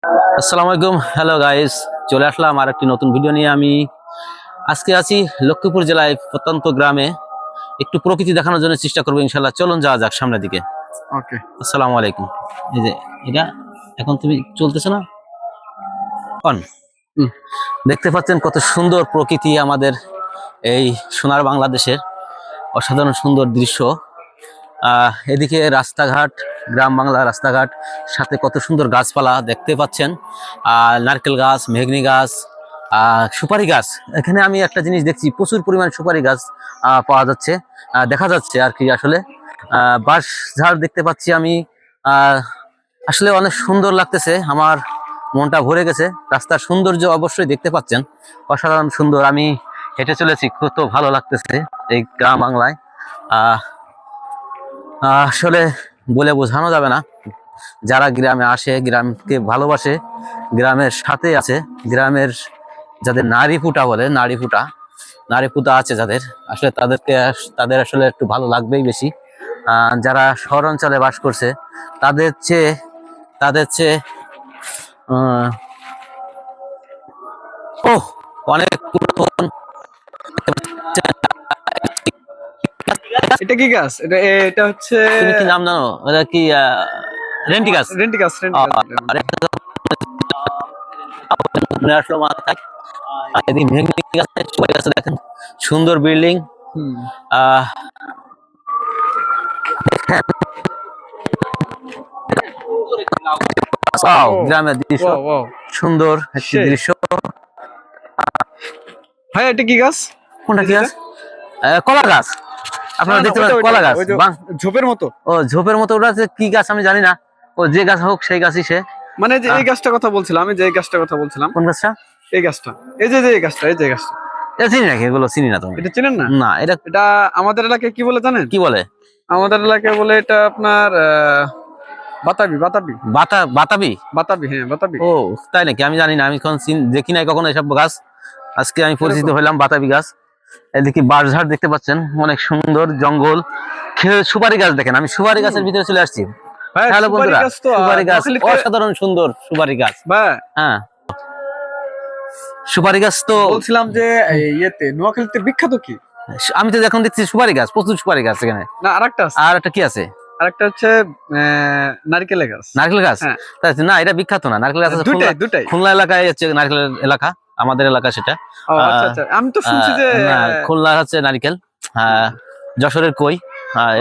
আসসালামু আলাইকুম, hello guys, চলে আসলাম আর একটি নতুন ভিডিও নিয়ে। আমি আজকে আছি লক্ষ্মীপুর জেলায় প্রত্যন্ত গ্রামে। একটু প্রকৃতি দেখানোর জন্য চেষ্টা করবো ইনশাল্লাহ। চলুন যাওয়া যাক সামনের দিকে। ওকে। আসসালামু আলাইকুম। এই যে এটা এখন তুমি চলতেছে না অন। দেখতে পাচ্ছেন কত সুন্দর প্রকৃতি আমাদের এই সোনার বাংলাদেশের, অসাধারণ সুন্দর দৃশ্য। এদিকে রাস্তাঘাট, গ্রাম বাংলা রাস্তাঘাট, সাথে কত সুন্দর গাছপালা দেখতে পাচ্ছেন। নারকেল গাছ, মেহগনি গাছ, সুপারি গাছ। এখানে আমি একটা জিনিস দেখছি, প্রচুর পরিমাণ সুপারি গাছ পাওয়া যাচ্ছে, দেখা যাচ্ছে আর কি। আসলে বাঁশ ঝাড় দেখতে পাচ্ছি আমি। আসলে অনেক সুন্দর লাগতেছে, আমার মনটা ভরে গেছে। রাস্তার সৌন্দর্য অবশ্যই দেখতে পাচ্ছেন, অসাধারণ সুন্দর। আমি হেঁটে চলেছি, কত ভালো লাগতেছে এই গ্রাম বাংলায়। আসলে বলে বোঝানো যাবে না। যারা গ্রামে আসে, গ্রামকে ভালোবাসে, গ্রামের সাথে আছে, গ্রামের যাদের নারী ফুটা বলে, নারী ফুটা আছে যাদের, আসলে তাদের আসলে একটু ভালো লাগবেই বেশি। যারা শহর অঞ্চলে বাস করছে তাদের চেয়ে ও অনেক পুরাতন। এটা কি গাছ? এটা হচ্ছে তুমি কি নাম জানো? এটা কি রেন্টি গাছ? রেন্টি গাছ। আসলো মাথায়। এদিকে মেহগনি গাছে, সুপারি গাছে দেখেন, সুন্দর বিল্ডিং। আহ গ্রামের দৃশ্য, সুন্দর একটি দৃশ্য। ভাই এটা কি গাছ? কোনটা কি গাছ? কলা গাছ। আপনারা দেখতে পাচ্ছেন কলা গাছ, ঝোপের মতো। ও ঝোপের মতো, ওটা কি গাছ আমি জানি না। ও যে গাছ হোক সেই গাছই সে। মানে যে এই গাছটা কথা বলছিলাম আমি, যে এই গাছটা কথা বলছিলাম। কোন গাছটা? এই গাছটা, এই যে এই গাছটা, এই যে গাছটা। এটা চিনি নাকি? এগুলো চিনি না। তুমি এটা চিনেন না? না। এটা আমাদের এলাকায় কি বলে জানেন? কি বলে? আমাদের এলাকায় বলে এটা আপনার বাতাবি। বাতাবি। হ্যাঁ, বাতাবি। ও তাই নাকি? আমি জানি না, আমি দেখি নাই কখনো এসব গাছ। আজকে আমি পরিচিত হইলাম বাতাবি গাছ। এদিকে বাঁশঝাড় দেখতে পাচ্ছেন, অনেক সুন্দর জঙ্গল। সুপারি গাছ দেখেন, আমি সুপারি গাছের ভিতরে চলে আসছি। হ্যালো বন্ধুরা, সুপারি গাছ অসাধারণ সুন্দর। সুপারি গাছ, হ্যাঁ, সুপারি গাছ তো বলছিলাম যে ইয়েতে নোয়াখালীতে বিখ্যাত কি? আমি তো এখন দেখছি সুপারি গাছ, প্রচুর সুপারি গাছ এখানে। না, আরেকটা আছে। আর একটা কি আছে? আরেকটা হচ্ছে নারকেলের গাছ। নারকেল গাছ? না, এটা বিখ্যাত না। নারকেল গাছ দুটাই খুলনা এলাকায় হচ্ছে নারকেলের এলাকা, আমাদের এলাকা সেটা। আচ্ছা, আমি তো শুনছি যে খুলনা হচ্ছে নারকেল, যশোরের কই,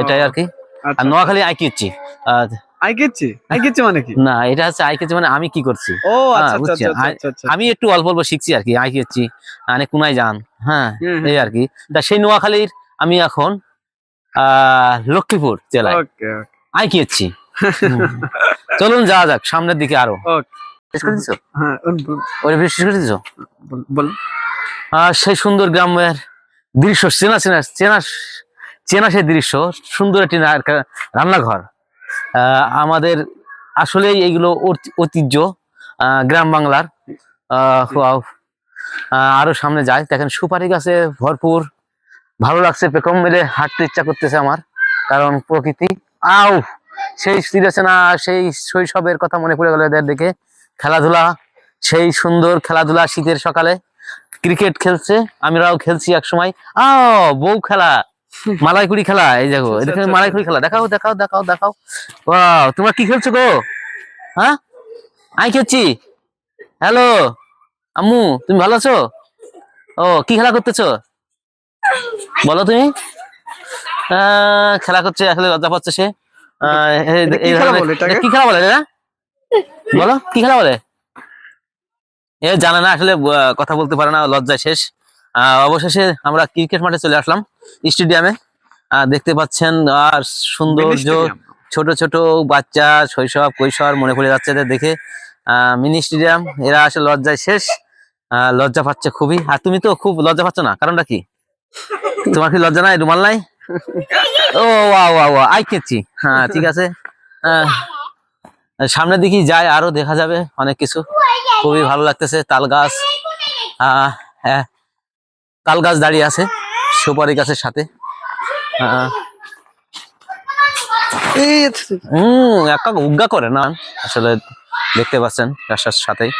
এটাই আর কি। আর নোয়াখালী আইকিচ্ছি। আইকিচ্ছি মানে কি? না, এটা হচ্ছে আইকিচ্ছি মানে আমি কি করছি। ও আচ্ছা। আমি একটু অল্প অল্প শিখছি আর কি। আইকিচ্ছি মানে কোনায় যান, হ্যাঁ, এই আর কি। তা সেই নোয়াখালীর আমি এখন লক্ষ্মীপুর জেলায় আইকিচ্ছি। চলুন যাওয়া যাক সামনের দিকে আরো। শেষ করে দিছো? হ্যাঁ, শেষ করে দিছো? বল। সেই সুন্দর গ্রামের দৃশ্য, চেনা সেই দৃশ্য, সুন্দর একটি রান্নাঘর। আমাদের আসলে এইগুলো ঐতিহ্য গ্রাম বাংলার। আরো সামনে যায় দেখেন, সুপারি গাছে ভরপুর। ভালো লাগছে, পেখম মেলে হাঁটতে ইচ্ছা করতেছে আমার, কারণ প্রকৃতি। সেই চিরচেনা, সেই শৈশবের কথা মনে পড়ে গেল এদের দেখে। খেলাধুলা, সেই সুন্দর খেলাধুলা। শীতের সকালে ক্রিকেট খেলছে, আমরাও খেলছি এক সময়। বউ খেলা, মালাইকুড়ি খেলা। এই দেখো, এদিকে মালাইকুড়ি খেলা। দেখাও। তোমরা কি খেলছো গো? হ্যাঁ, আমি খেলছি। হ্যালো আম্মু, তুমি ভালো আছো? ও, কি খেলা করতেছো বলো তুমি? খেলা করছে, আসলে লজ্জা পাচ্ছে সে। কি খেলা বলে বলো, কি খেলা বলে? এ জানে না আসলে, কথা বলতে পারে না, লজ্জায় শেষ। অবশেষে আমরা ক্রিকেট মাঠে চলে আসলাম, স্টেডিয়ামে। দেখতে পাচ্ছেন, আর সৌন্দর্য, ছোট ছোট বাচ্চা, শৈশব কৈশোর মনে পড়ে যাচ্ছে এদের দেখে। মিনি স্টেডিয়াম, এরা আসলে লজ্জায় শেষ, লজ্জা পাচ্ছে খুবই। আর তুমি তো খুব লজ্জা পাচ্ছ না, কারণটা কি? তোমার কি লজ্জা নাই? রুমাল নাই? ও আই খেয়েছি। হ্যাঁ, ঠিক আছে। সামনের দিকে যায়, আরো দেখা যাবে অনেক কিছু। খুবই ভালো লাগতেছে। তাল গাছ দাঁড়িয়ে আছে সুপারি গাছের সাথে। একা উজ্ঞা করে না আসলে, দেখতে পাচ্ছেন রাস্তার সাথেই।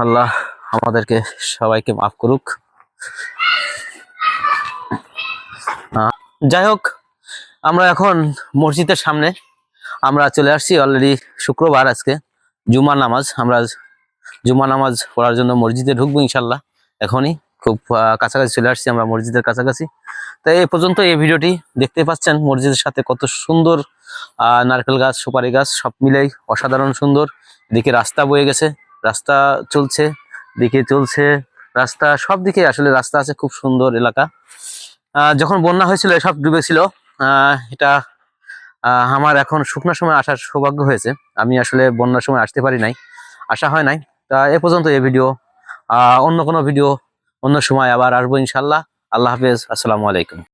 আল্লাহ আমাদেরকে সবাইকে মাফ করুক। যাই হোক, আমরা এখন মসজিদের সামনে আমরা চলে আসছি অলরেডি। শুক্রবার আজকে জুমার নামাজ, আমরা জুমার নামাজ পড়ার জন্য মসজিদে ঢুকবো ইনশাল্লাহ এখনই। খুব কাছাকাছি চলে আসছি আমরা, মসজিদের কাছাকাছি। তাই এই পর্যন্ত এই ভিডিওটি দেখতে পাচ্ছেন মসজিদের সাথে কত সুন্দর নারকেল গাছ, সুপারি গাছ সব মিলেই অসাধারণ সুন্দর। এদিকে রাস্তা বয়ে গেছে, রাস্তা চলছে, দিকে চলছে রাস্তা, সব দিকে আসলে রাস্তা আছে, খুব সুন্দর এলাকা। যখন বন্যা হয়েছিল এসব ডুবেছিল। এটা আমার এখন শুকনোর সময় আসার সৌভাগ্য হয়েছে। আমি আসলে বন্যার সময় আসতে পারি নাই, আসা হয় নাই। তা এ পর্যন্ত এই ভিডিও, অন্য কোনো ভিডিও অন্য সময় আবার আসবো ইনশাল্লাহ। আল্লাহ হাফেজ, আসসালামু আলাইকুম।